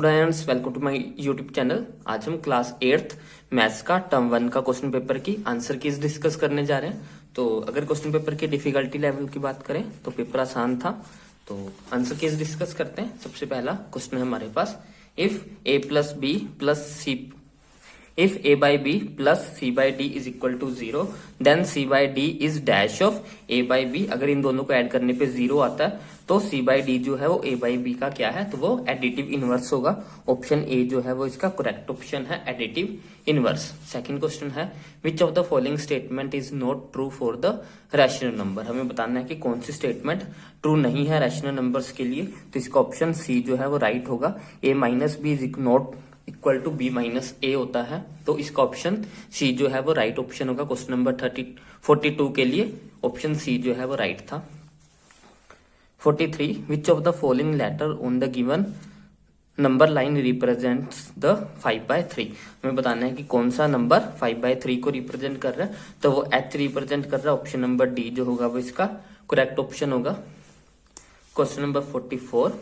Friends, welcome to my YouTube channel. आज हम class 8th maths का टर्म 1 का क्वेश्चन पेपर की आंसर कीज डिस्कस करने जा रहे हैं। तो अगर क्वेश्चन पेपर की डिफिकल्टी लेवल की बात करें तो पेपर आसान था। तो आंसर कीज डिस्कस करते हैं। सबसे पहला क्वेश्चन है हमारे पास, if A plus B plus C if a by b plus c by d is equal to 0 then c by d is dash of a by b। अगर इन दोनों को ऐड करने पे 0 आता है तो c by d जो है वो a by b का क्या है, तो वो एडिटिव इनवर्स होगा। ऑप्शन ए जो है वो इसका करेक्ट ऑप्शन है, एडिटिव इनवर्स। सेकंड क्वेश्चन है, विच of the following statement is not true for the rational number. हमें बताना है कि कौन सी स्टेटमेंट ट्रू नहीं है रैशनल नंबर्स के लिए। तो इसका ऑप्शन सी जो है वो राइट होगा। a minus B is not equal to B minus A होता है, तो इसका ऑप्शन सी जो है वो राइट ऑप्शन होगा। क्वेश्चन नंबर 42 के लिए ऑप्शन सी जो है वो राइट था। 43, विच of the following later on the given number line represents the 5/3। हमें बताना है कि कौन सा नंबर 5/3 को रिप्रेजेंट कर रहा है, तो वो एच रिप्रेजेंट कर रहा है। ऑप्शन नंबर डी जो होगा वो इसका करेक्ट ऑप्शन होगा। क्वेश्चन नंबर 44,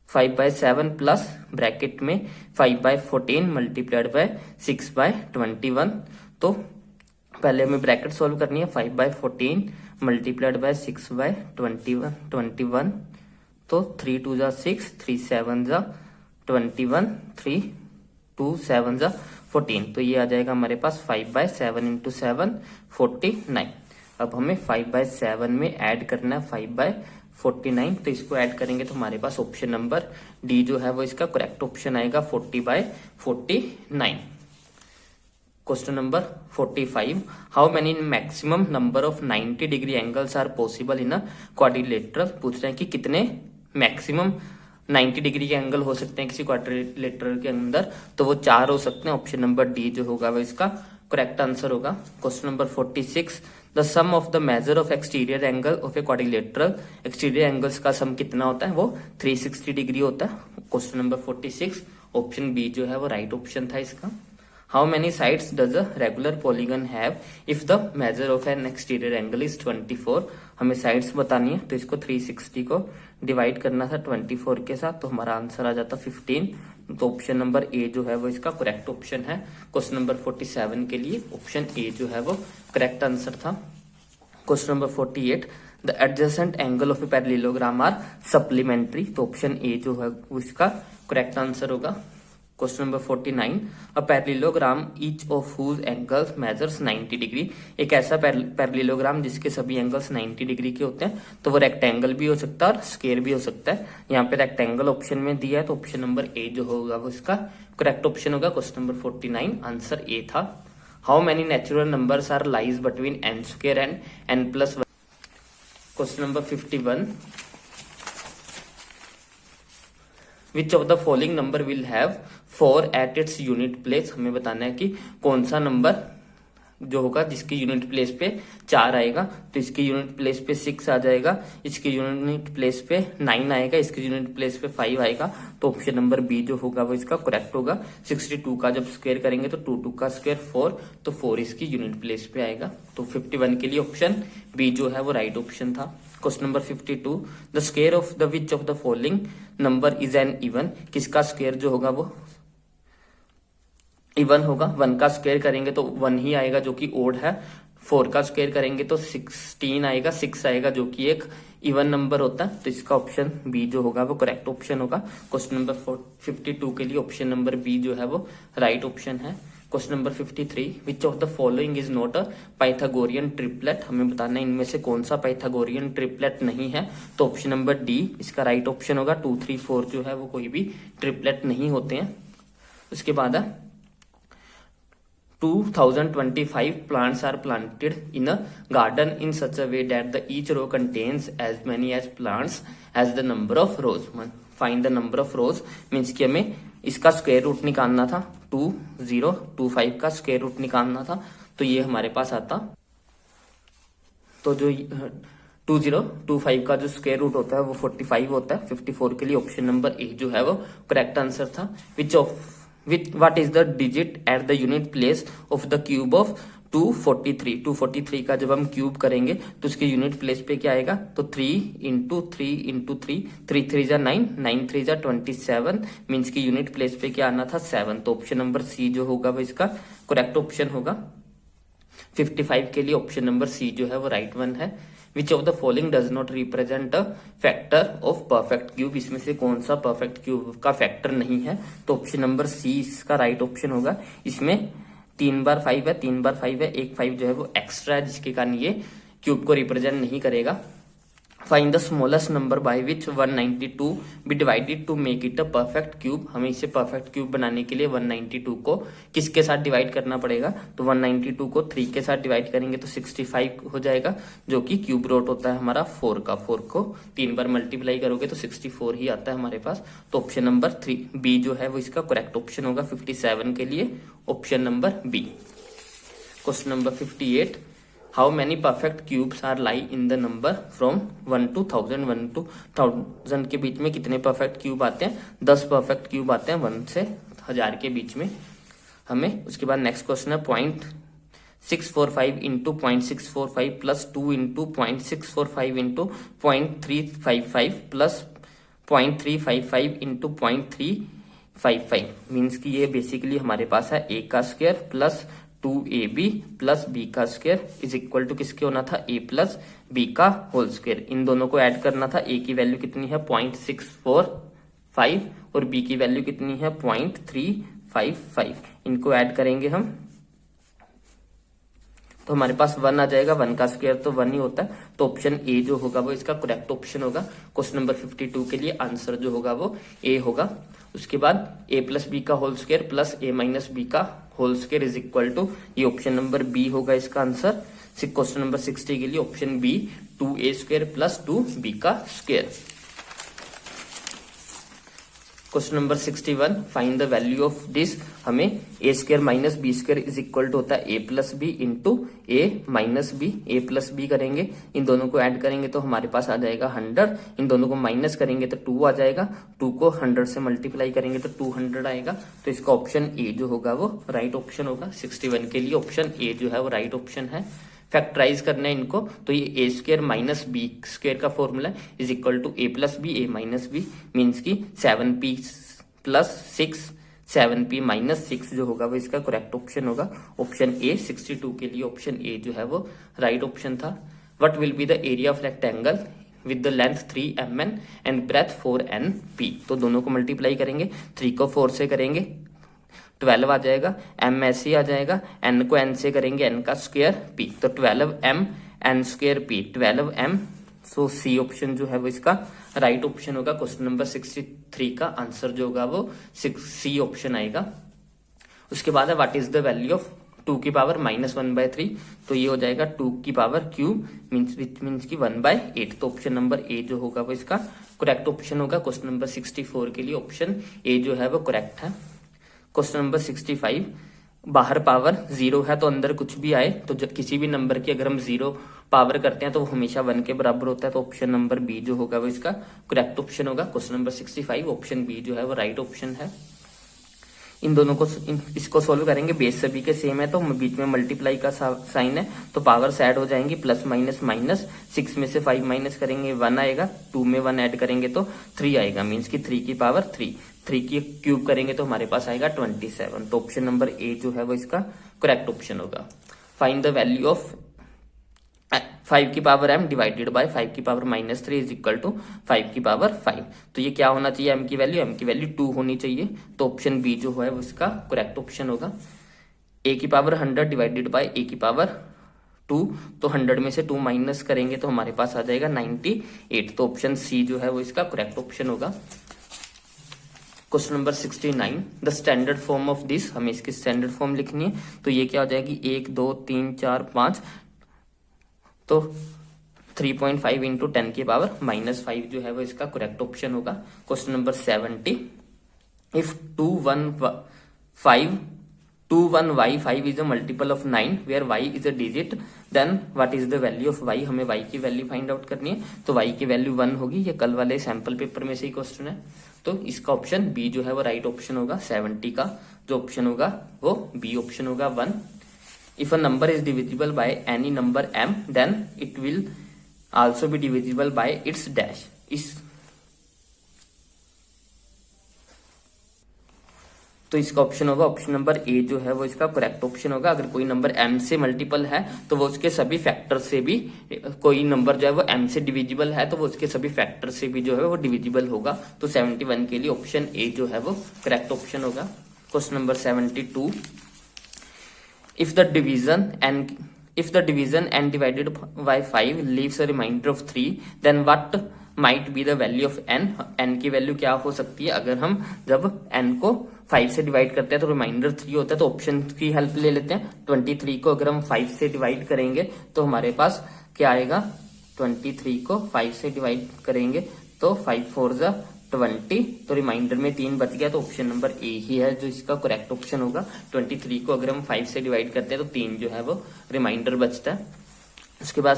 5/7 प्लस ब्रैकेट में 5/14 मल्टीप्लाइड बाय 6/21। तो पहले हमें ब्रैकेट सॉल्व करनी है। 5/14 मल्टीप्लाइड बाय 6/21, तो 3 2 जा 6, 3 7 जा 21, 3 2 7 जा 14। तो ये आ जाएगा हमारे पास 5/7 इंटू 7 49। अब हमें 5/7 में ऐड करना है 5/49, तो इसको ऐड करेंगे तो हमारे पास ऑप्शन नंबर डी जो है वो इसका करेक्ट ऑप्शन आएगा, 40/49। Question number 45, how many maximum number of 90 degree angles are possible in a quadrilateral. पूछ रहे हैं कि कितने मैक्सिमम 90 डिग्री के एंगल हो सकते हैं किसी क्वाड्रिलेटरल के अंदर, तो वो 4 हो सकते हैं। ऑप्शन नंबर डी जो होगा वो इसका करेक्ट आंसर होगा। Question number 46, the sum of the measure of exterior angle of a quadrilateral. Exterior angles का सम कितना होता है, वो 360 डिग्री होता है। क्वेश्चन नंबर 46, ऑप्शन बी जो है वो राइट ऑप्शन था इसका। How many sides does a regular polygon have if the measure of N exterior angle is 24। हमें साइड्स बतानी है, तो इसको 360 को डिवाइड करना था 24 के साथ, तो हमारा आंसर आ जाता 15। तो ऑप्शन नंबर ए जो है वो इसका करेक्ट ऑप्शन है। क्वेश्चन नंबर 47 के लिए ऑप्शन ए जो है वो करेक्ट आंसर था। Question number 48, the adjacent angle of a parallelogram are supplementary. तो ऑप्शन ए जो है वो इसका करेक्ट आंसर होगा। Question number 49, a parallelogram each of whose angles measures 90 degree. एक ऐसा पैरेललोग्राम जिसके सभी एंगल्स 90 डिग्री के होते हैं, तो वो रेक्टेंगल भी हो सकता है और स्क्वायर भी हो सकता है। यहाँ पे रेक्टेंगल ऑप्शन में दिया है, तो ऑप्शन नंबर ए जो होगा वो इसका करेक्ट ऑप्शन होगा। क्वेश्चन नंबर 49 आंसर ए था। How many natural numbers are lies between n square and n+1। Question number 51, which of the following number will have 4 at its unit place. हमें बताना है कि कौन सा नंबर जो होगा जिसकी यूनिट प्लेस पे 4 आएगा। तो इसकी यूनिट प्लेस पे 6 आ जाएगा, इसकी यूनिट प्लेस पे 9 आएगा, इसकी यूनिट प्लेस पे 5 आएगा। तो ऑप्शन नंबर बी जो होगा वो इसका करेक्ट होगा। 62 का जब स्क्वायर करेंगे तो 2 2 का स्क्वायर 4, तो 4 इसकी यूनिट प्लेस पे आएगा। तो 51 के लिए ऑप्शन बी जो है वो राइट ऑप्शन था। Question number 52, the square of the which of the following number is an even. किसका स्क्वायर जो होगा वो इवन होगा। 1 का स्क्वायर करेंगे तो 1 ही आएगा जो कि ओड है। 4 का स्क्वायर करेंगे तो 16 आएगा, 6 आएगा जो कि एक इवन नंबर होता है। तो इसका ऑप्शन बी जो होगा वो करेक्ट ऑप्शन होगा। क्वेश्चन नंबर 52 के लिए ऑप्शन नंबर बी जो है वो राइट ऑप्शन है। Question number 53, which of the following is not a Pythagorean triplet. हमें बताना है इनमें से कौन सा पाइथागोरियन ट्रिपलेट नहीं है। तो ऑप्शन नंबर डी इसका राइट ऑप्शन होगा। 2 3 4 जो है वो कोई भी ट्रिपलेट नहीं होते हैं। उसके बाद 2025 plants are planted in a garden in such a way that the each row contains as many as plants as the number of rows. Find the number of rows means कि हमें इसका square root निकालना था। 2025 का square root निकालना था, तो ये हमारे पास आता। तो जो 2025 का जो स्क्वायर रूट होता है वो 45 होता है। 54 के लिए ऑप्शन नंबर ए जो है वो करेक्ट आंसर था। Which of what is the digit at the unit place of the cube of 243 का जब हम क्यूब करेंगे तो उसके यूनिट प्लेस पे क्या आएगा, तो 3 इंटू 3, 3 जा 9, 9 3 जा 27, मीन्स की यूनिट प्लेस पे क्या आना था 7। तो ऑप्शन नंबर सी जो होगा वो इसका करेक्ट ऑप्शन होगा। 55 के लिए ऑप्शन नंबर सी जो है वो राइट वन है। विच of the following does not represent a factor of perfect cube, इसमें से कौन सा परफेक्ट क्यूब का फैक्टर नहीं है, तो ऑप्शन नंबर सी इसका राइट ऑप्शन होगा। इसमें 3 बार 5 है, 3 बार 5 है, एक 5 जो है वो एक्स्ट्रा है, जिसके कारण ये क्यूब को रिप्रेजेंट नहीं करेगा। Find the smallest number by which 192 be divided to make it a perfect cube. हमें इसे परफेक्ट क्यूब बनाने के लिए 192 को किसके साथ डिवाइड करना पड़ेगा, तो 192 को 3 के साथ डिवाइड करेंगे तो 65 हो जाएगा, जो कि क्यूब रूट होता है हमारा 4 का। 4 को 3 बार मल्टीप्लाई करोगे तो 64 ही आता है हमारे पास। तो ऑप्शन नंबर 3 बी जो है वो इसका करेक्ट ऑप्शन होगा 57 के लिए, option number B. Question number 58, how many perfect cubes are lie in the number from 1 to 1000, 1 to 1000 के बीच में कितने परफेक्ट क्यूब आते हैं, 10 परफेक्ट क्यूब आते हैं 1 से 1000 के बीच में हमें। उसके बाद नेक्स्ट क्वेश्चन है 0.645 into 0.645 plus 2 into 0.645 into 0.355 plus 0.355 into 0.355, means की ये बेसिकली हमारे पास है a का square plus 2ab plus b का स्क्वायर इज इक्वल टू किसके होना था, a प्लस b का होल स्क्वायर। इन दोनों को ऐड करना था, a की वैल्यू कितनी है 0.645 और b की वैल्यू कितनी है 0.355, इनको ऐड करेंगे हम तो हमारे पास 1 आ जाएगा, 1 का स्क्वायर तो 1 ही होता है, तो ऑप्शन ए जो होगा वो इसका करेक्ट ऑप्शन होगा। क्वेश्चन नंबर 52 के लिए आंसर जो होगा वो ए होगा। उसके बाद a प्लस बी का whole square plus a minus B का whole square is equal to, ये ऑप्शन नंबर बी होगा इसका आंसर। क्वेश्चन नंबर 60 के लिए option B 2a square plus 2b का square. Question number 61, find the value of this. हमें a square minus B square is equal to होता है a plus B into A minus B, A plus B करेंगे, इन दोनों को add करेंगे तो हमारे पास आ जाएगा 100, इन दोनों को माइनस करेंगे तो 2 आ जाएगा, 2 को 100 से मल्टीप्लाई करेंगे तो 200 आएगा, तो इसका ऑप्शन ए जो होगा वो राइट ऑप्शन होगा। 61 के लिए ऑप्शन ए जो है वो राइट ऑप्शन है। फैक्टराइज करना है इनको, तो ये A square minus B square का formula is equal to A plus B A minus B, means की 7p प्लस 6 7p माइनस 6 जो होगा वो इसका करेक्ट ऑप्शन होगा, ऑप्शन ए। 62 के लिए ऑप्शन ए जो है वो राइट ऑप्शन था। What will be the area of rectangle with the length 3mn and breadth 4np, तो दोनों को मल्टीप्लाई करेंगे, 3 को 4 से करेंगे 12 आ जाएगा, m ऐसे आ जाएगा, n को n से करेंगे n का स्क्वायर p, तो 12m n square p 12m, सो सी ऑप्शन जो है वो इसका राइट ऑप्शन होगा। क्वेश्चन नंबर 63 का आंसर जो होगा वो सी ऑप्शन आएगा। उसके बाद है what is the value of 2 की पावर -1/3, तो ये हो जाएगा 2 की पावर क्यूब मीन्स की 1/8, तो ऑप्शन नंबर ए जो होगा वो इसका करेक्ट ऑप्शन होगा। क्वेश्चन नंबर 64 के लिए ऑप्शन ए जो है वो करेक्ट है। क्वेश्चन नंबर 65, बाहर पावर 0 है तो अंदर कुछ भी आए तो किसी भी नंबर की अगर हम 0 पावर करते हैं तो वो हमेशा 1 के बराबर होता है, तो ऑप्शन नंबर बी जो होगा वो इसका करेक्ट ऑप्शन होगा। क्वेश्चन नंबर 65 ऑप्शन बी जो है वो राइट ऑप्शन है। इन दोनों को इसको सोल्व करेंगे, बेस सभी के सेम है तो बीच में मल्टीप्लाई का साइन है तो पावर्स ऐड हो जाएंगी, प्लस माइनस माइनस, 6 में से 5 माइनस करेंगे 1 आएगा, 2 में 1 ऐड करेंगे तो 3 आएगा, मीन्स की 3 की पावर 3 की क्यूब करेंगे तो हमारे पास आएगा 27, तो ऑप्शन नंबर ए जो है वो इसका करेक्ट ऑप्शन होगा। फाइंड द वैल्यू ऑफ 5 की पावर m डिवाइडेड बाय 5 की पावर -3 इज इक्वल टू 5 की पावर 5, तो ये क्या होना चाहिए, m की वैल्यू 2 होनी चाहिए, तो ऑप्शन बी जो है वो इसका करेक्ट ऑप्शन होगा। a की पावर 100 डिवाइडेड बाय a की पावर 2, तो 100 में से 2 माइनस करेंगे तो हमारे पास आ जाएगा 98, तो ऑप्शन सी जो है वो इसका करेक्ट ऑप्शन होगा। Question number 69, the standard form of this, हमें इसकी स्टैंडर्ड फॉर्म लिखनी है, तो ये क्या हो जाएगी 1 2 3 4 5, तो 3.5 इंटू 10 की पावर -5 जो है वो इसका करेक्ट ऑप्शन होगा। Question number 70, if 21y5 is a multiple of 9 where y is a digit, then what is the value of y, हमें y की वैल्यू फाइंड आउट करनी है, तो y की वैल्यू 1 होगी, ये कल वाले सैंपल पेपर में से ही क्वेश्चन है, तो इसका ऑप्शन बी जो है वो राइट ऑप्शन होगा। 70 का जो ऑप्शन होगा वो बी ऑप्शन होगा 1। If a number is divisible by any number m then it will also be divisible by its dash. इस तो इसका ऑप्शन होगा ऑप्शन नंबर ए जो है वो इसका करेक्ट ऑप्शन होगा। अगर कोई नंबर m से मल्टीपल है तो वो उसके सभी फैक्टर से भी, कोई नंबर जो है वो m से डिविजिबल है तो वो उसके सभी फैक्टर से भी जो है वो डिविजिबल होगा। तो 71 के लिए ऑप्शन ए जो है वो करेक्ट ऑप्शन होगा। Question number 72, if the division n divided by 5 leaves a remainder of 3 then what might be the value of n की वैल्यू क्या हो सकती है अगर हम जब n को 5 से डिवाइड करते हैं तो रिमाइंडर 3 होता है। तो ऑप्शन की हेल्प ले लेते हैं। 23 को अगर हम 5 से डिवाइड करेंगे तो हमारे पास क्या आएगा, 23 को 5 से डिवाइड करेंगे तो 5 4 जा 20, तो रिमाइंडर में 3 बच गया। तो ऑप्शन नंबर ए ही है जो इसका करेक्ट ऑप्शन होगा। 23 को अगर हम 5 से डिवाइड करते हैं तो 3 जो है वो रिमाइंडर बचता है। उसके बाद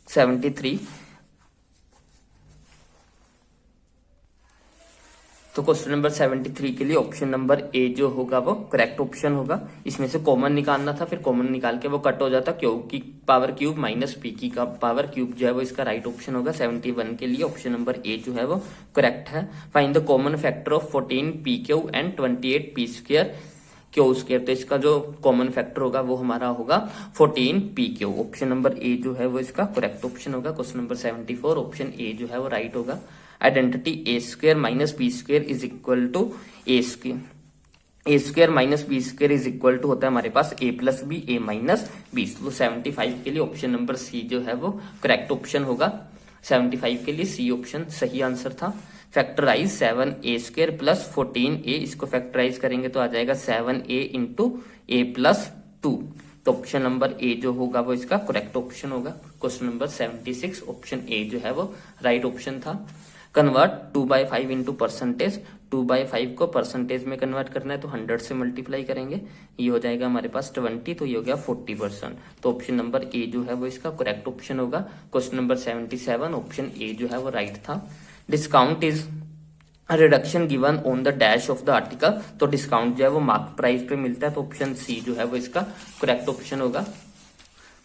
73, तो क्वेश्चन नंबर 73 के लिए ऑप्शन नंबर ए जो होगा वो करेक्ट ऑप्शन होगा। इसमें से कॉमन निकालना था, फिर कॉमन निकाल के वो कट हो जाता, क्यू की पावर क्यूब माइनस पी की का पावर क्यूब जो है वो इसका राइट ऑप्शन होगा। 71 के लिए ऑप्शन नंबर ए जो है वो करेक्ट है। Find the common factor of 14 P Q and 28 P square Q square. तो इसका जो कॉमन फैक्टर होगा वो हमारा होगा 14 P Q. Option number A जो है वो इसका करेक्ट ऑप्शन होगा। क्वेश्चन नंबर 74, ऑप्शन ए जो है वो राइट होगा। Identity A square minus B square is equal to A square minus B square is equal to होता है हमारे पास a plus B, a minus B. तो 75 के लिए ऑप्शन नंबर सी जो है वो करेक्ट ऑप्शन होगा। 75 के लिए सी ऑप्शन सही आंसर था। Factorise 7a square plus 14a, इसको फैक्टराइज करेंगे तो आ जाएगा 7a इंटू a प्लस 2। तो ऑप्शन नंबर ए जो होगा वो इसका करेक्ट ऑप्शन होगा। क्वेश्चन नंबर 76, ऑप्शन ए जो है वो राइट ऑप्शन था। Convert 2/5 into percentage. 2/5 को परसेंटेज में कन्वर्ट करना है तो 100 से मल्टीप्लाई करेंगे, ये हो जाएगा हमारे पास 20, तो ये हो गया 40%। तो ऑप्शन नंबर ए जो है वो इसका करेक्ट ऑप्शन होगा। क्वेश्चन नंबर 77, ऑप्शन ए जो है वो राइट था। Discount is reduction given on the dash of the article. तो डिस्काउंट जो है वो मार्क प्राइस पे मिलता है, तो ऑप्शन सी जो है वो इसका करेक्ट ऑप्शन होगा।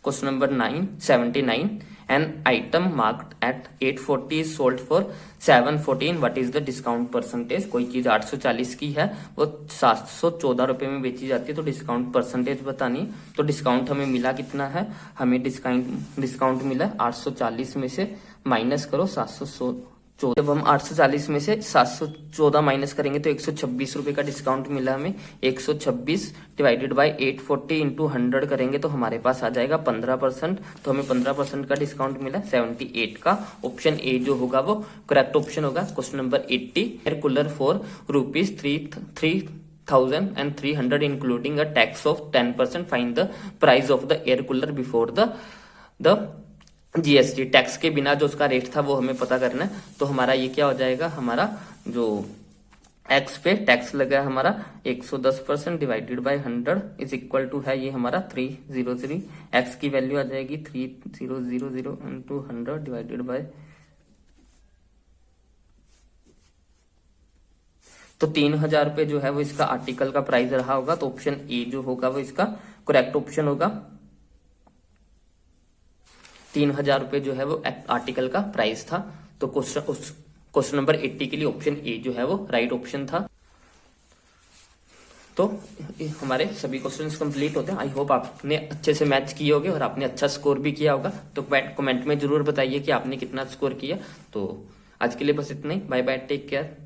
Question number 79, an item marked at 840 is sold for 714, what is the discount percentage. कोई चीज 840 की है वो 714 रुपए में बेची जाती है, तो डिस्काउंट परसेंटेज बतानी है। तो डिस्काउंट हमें मिला कितना है, हमें डिस्काउंट मिला 840 में से माइनस करो 714। जब हम 840 में से 714 माइनस करेंगे तो 126 रुपए का डिस्काउंट मिला हमें। 126 डिवाइडेड बाय 840 इंटू 100 करेंगे तो हमारे पास आ जाएगा 15%। तो हमें 15% का डिस्काउंट मिला। 78 का ऑप्शन ए जो होगा वो करेक्ट ऑप्शन होगा। Question number 80, air cooler for ₹3,300 including a tax of 10%, find the price of the air cooler before the GST. Tax के बिना जो उसका रेट था वो हमें पता करना है। तो हमारा ये क्या हो जाएगा, हमारा जो एक्स पे टैक्स लगा है हमारा 110% divided by 100 is equal to है ये हमारा 300। एक्स की वैल्यू आ जाएगी 3000 इंटू 100 डिवाइडेड बाय, तो 3000 रुपए जो है वो इसका आर्टिकल का प्राइस रहा होगा। तो ऑप्शन ए जो होगा वो इसका करेक्ट ऑप्शन होगा। 3000 रुपए जो है वो आर्टिकल का प्राइस था। तो क्वेश्चन नंबर 80 के लिए ऑप्शन ए जो है वो राइट ऑप्शन था। तो हमारे सभी क्वेश्चंस कंप्लीट होते हैं। आई होप आपने अच्छे से मैच किए होंगे और आपने अच्छा स्कोर भी किया होगा। तो कमेंट में जरूर बताइए कि आपने कितना स्कोर किया। तो आज के लिए बस इतना ही। Bye bye, take care.